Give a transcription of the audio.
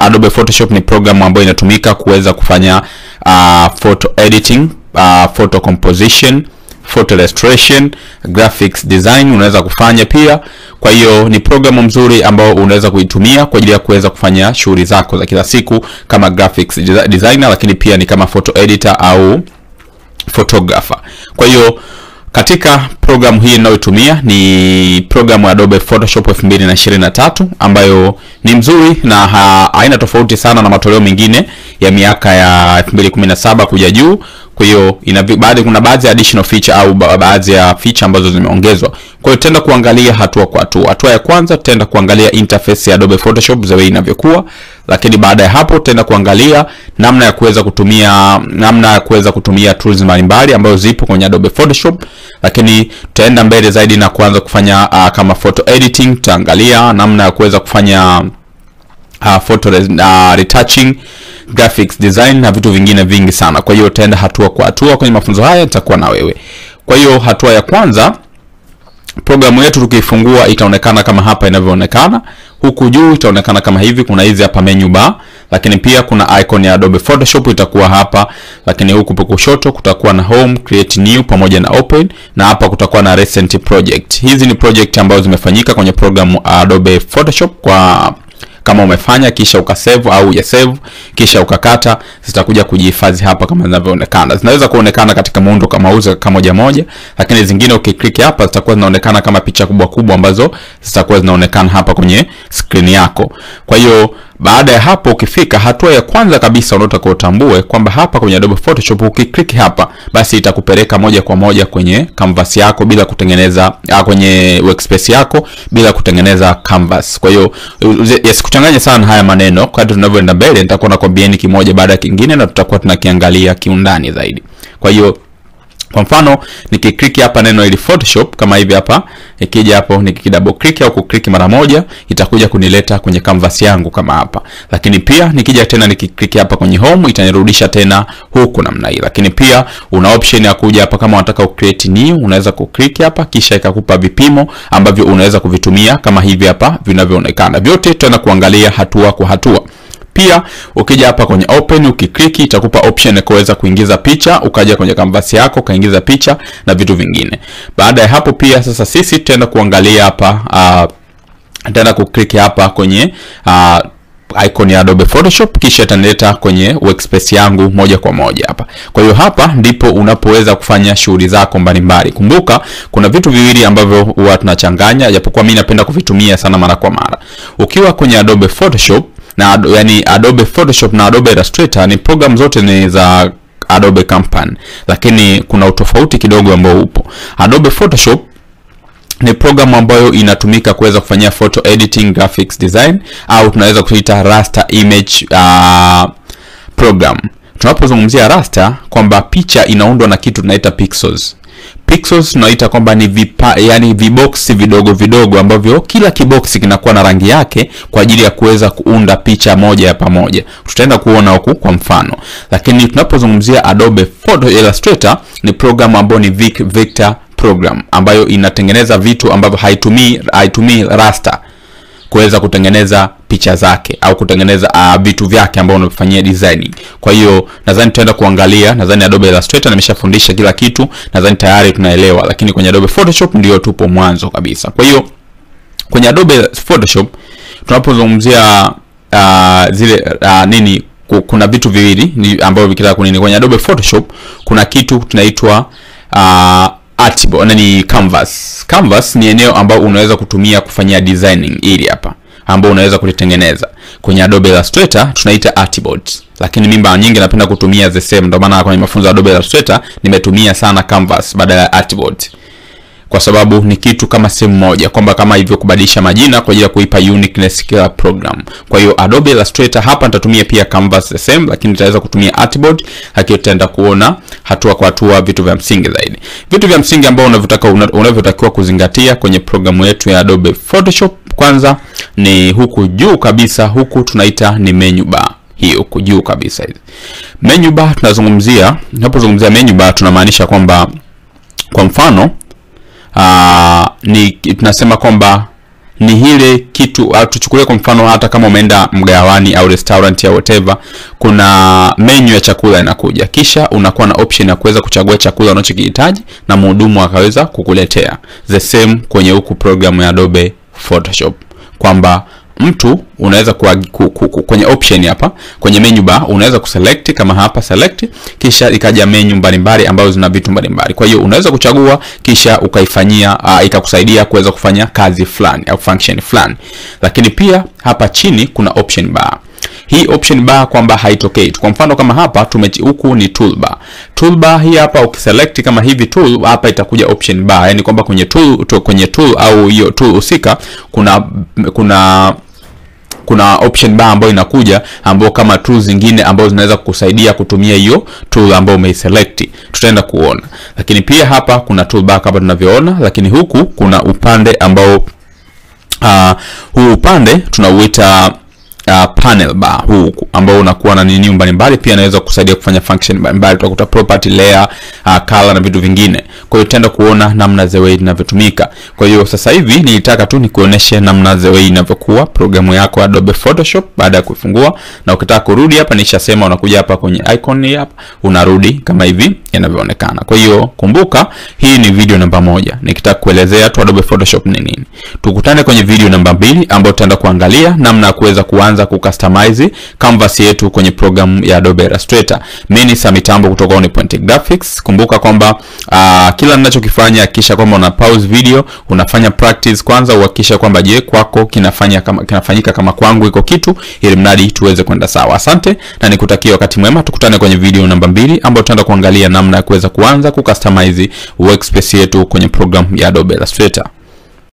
Adobe Photoshop ni program ambayo inatumika kuweza kufanya photo editing, photo composition, photo illustration, graphics design unaweza kufanya pia. Kwa hiyo ni programu nzuri ambayo unaweza kuitumia kwa ajili ya kuweza kufanya shughuli zako za kila siku kama graphics designer, lakini pia ni kama photo editor au photographer. Kwa hiyo katika programu hii ninayotumia ni programu ya Adobe Photoshop 2023 ambayo ni mzuri na haina tofauti sana na matoleo mengine ya miaka ya 2017 kuja juu. Kwa hiyo kuna baadhi ya additional feature au baadhi ya feature ambazo zimeongezwa. Kwa hiyo tutaenda kuangalia hatua kwa hatua. Hatua ya kwanza tutaenda kuangalia interface ya Adobe Photoshop the way inavyokuwa, lakini baada ya hapo tutaenda kuangalia namna ya kuweza kutumia tools mbalimbali ambazo zipo kwenye Adobe Photoshop, lakini tutaenda mbele zaidi na kuanza kufanya kama photo editing. Tutaangalia namna ya kuweza kufanya photo retouching, graphics design na vitu vingine vingi sana. Kwa hiyo tutaenda hatua kwa hatua kwenye mafunzo haya, nitakuwa na wewe. Kwa hiyo hatua ya kwanza, programu yetu tukifungua itaonekana kama hapa inavyoonekana. Huku juu itaonekana kama hivi, kuna hizi hapa menu bar, lakini pia kuna icon ya Adobe Photoshop itakuwa hapa, lakini huku kushoto kutakuwa na home, create new pamoja na open, na hapa kutakuwa na recent project. Hizi ni project ambazo zimefanyika kwenye programu Adobe Photoshop kwa kama umefanya kisha ukasave au hujasave kisha ukakata, zitakuja kujihifadhi hapa kama zinavyoonekana. Zinaweza kuonekana katika muundo kama uza kama moja, lakini zingine ukiklik hapa zitakuwa zinaonekana kama picha kubwa kubwa ambazo zitakuwa zinaonekana hapa kwenye screen yako. Kwa hiyo baada ya hapo ukifika hatua ya kwanza kabisa unataka utambue kwamba hapa kwenye Adobe Photoshop ukiklik hapa basi itakupeleka moja kwa moja kwenye canvas yako bila kutengeneza kwenye workspace yako bila kutengeneza canvas. Kwa hiyo yasikuchanganye sana haya maneno. Kadri tunavyoenda mbele nitakuwa nakwambieni kimoja baada ya kingine na tutakuwa tunakiangalia kiundani zaidi. Kwa hiyo kwa mfano nikiklik hapa neno ili Photoshop kama hivi hapa, ikija hapo nikidouble click au kuklik mara moja itakuja kunileta kwenye canvas yangu kama hapa. Lakini pia nikija tena nikiklik hapa kwenye home itanirudisha tena huku namna hii. Lakini pia una option ya kuja hapa kama unataka create new, unaweza kuklik hapa kisha ikakupa vipimo ambavyo unaweza kuvitumia kama hivi hapa vinavyoonekana. Vyote tutaenda kuangalia hatua kwa hatua. Pia ukija hapa kwenye open ukiklik itakupa option ya kuweza kuingiza picha, ukaja kwenye canvas yako kaingiza picha na vitu vingine. Baada ya hapo pia sasa sisi tutaenda kuangalia hapa tutaenda kuklik hapa kwenye icon ya Adobe Photoshop kisha itanileta kwenye workspace yangu moja kwa moja hapa. Kwa hiyo hapa ndipo unapoweza kufanya shughuli zako mbalimbali. Kumbuka kuna vitu viwili ambavyo huwa tunachanganya, japokuwa mimi napenda kuvitumia sana mara kwa mara. Ukiwa kwenye Adobe Photoshop na yani Adobe Photoshop na Adobe Illustrator ni program zote ni za Adobe Company, lakini kuna utofauti kidogo ambao upo. Adobe Photoshop ni program ambayo inatumika kuweza kufanyia photo editing, graphics design au tunaweza kuita raster image program. Tunapozungumzia raster kwamba picha inaundwa na kitu tunaita pixels. Pixels tunaita kwamba ni yani viboksi vidogo vidogo ambavyo kila kiboksi kinakuwa na rangi yake kwa ajili ya kuweza kuunda picha moja ya pamoja. Tutaenda kuona huku kwa mfano. Lakini tunapozungumzia Adobe Photo Illustrator ni program ambayo ni vector program ambayo inatengeneza vitu ambavyo haitumii raster kuweza kutengeneza picha zake au kutengeneza vitu vyake ambao unafanyia designing. Kwa hiyo nadhani tutaenda kuangalia, nadhani Adobe Illustrator nimeshafundisha kila kitu, nadhani tayari tunaelewa, lakini kwenye Adobe Photoshop ndio tupo mwanzo kabisa. Kwa hiyo kwenye Adobe Photoshop tunapozungumzia kuna vitu viwili ambavyo vikitaka kunini. Kwenye Adobe Photoshop kuna kitu tunaitwa artboard, ni canvas. Canvas ni eneo ambao unaweza kutumia kufanyia designing ili hapa ambao unaweza kulitengeneza. Kwenye Adobe Illustrator tunaita artboard, lakini mimi mara nyingi napenda kutumia the same. Ndio maana kwenye mafunzo ya Adobe Illustrator nimetumia sana canvas badala ya artboard, kwa sababu ni kitu kama sehemu moja, kwamba kama hivyo kubadilisha majina kwa ajili ya kuipa uniqueness kila program. Kwa hiyo Adobe Illustrator hapa nitatumia pia canvas the same, lakini nitaweza kutumia artboard. Hakika tutaenda kuona hatua kwa hatua vitu vya msingi zaidi. Vitu vya msingi ambao unavyotakiwa kuzingatia kwenye programu yetu ya Adobe Photoshop, kwanza ni huku juu kabisa, huku tunaita ni menu bar. Hii huku juu kabisa hizi menu bar tunapozungumzia menu bar tunamaanisha kwamba kwa mfano tunasema kwamba ni ile kitu, tuchukulie kwa mfano hata kama umeenda mgawani au restaurant au whatever, kuna menu ya chakula inakuja, kisha unakuwa na option ya kuweza kuchagua chakula unachokihitaji na mhudumu akaweza kukuletea. The same kwenye huku programu ya Adobe Photoshop, kwamba mtu unaweza kwenye option hapa kwenye menu bar unaweza kuselect, kama hapa select, kisha ikaja menu mbalimbali ambazo zina vitu mbalimbali. Kwa hiyo unaweza kuchagua kisha ukaifanyia ikakusaidia kuweza kufanya kazi fulani au function fulani. Lakini pia hapa chini kuna option bar. Hii option bar kwamba haitokei. Kwa mfano kama hapa huku ni toolbar. Toolbar hii hapa ukiselect kama hivi tool, hapa itakuja option bar. Yani kwamba kwenye tool au hiyo tool husika kuna option bar ambayo inakuja, ambayo kama tools zingine ambazo zinaweza kukusaidia kutumia hiyo tool ambayo umeiselect. Tutaenda kuona. Lakini pia hapa kuna toolbar kama tunavyoona, lakini huku kuna upande ambao huu upande tunauita panel bar, huu ambao unakuwa na nini mbalimbali, pia inaweza kusaidia kufanya function mbalimbali. Tutakuta property, layer, color na vitu vingine. Kwa hiyo tutaenda kuona namna the way inavyotumika. Kwa hiyo sasa hivi nilitaka tu nikuoneshe namna the way inavyokuwa programu yako Adobe Photoshop baada ya kuifungua. Na ukitaka kurudi hapa, nishasema unakuja hapa kwenye icon hii hapa, unarudi kama hivi inavyoonekana. Kwa hiyo kumbuka, hii ni video namba 1 nikitaka kuelezea tu Adobe Photoshop ni nini. Tukutane kwenye video namba 2 ambayo tutaenda kuangalia namna ya kuweza kuanza kucustomize canvas yetu kwenye programu ya Adobe Illustrator. Mimi ni Samitambo kutoka Unipoint Graphics. Kumbuka kwamba kila ninachokifanya hakikisha kwamba una pause video, unafanya practice kwanza, uhakikisha kwamba je kwako kinafanyika kama kwangu iko kitu, ili mradi tuweze kwenda sawa. Asante na nikutakia wakati mwema. Tukutane kwenye video namba 2 ambayo tutaenda kuangalia namna ya kuweza kuanza kucustomize workspace yetu kwenye programu ya Adobe Illustrator.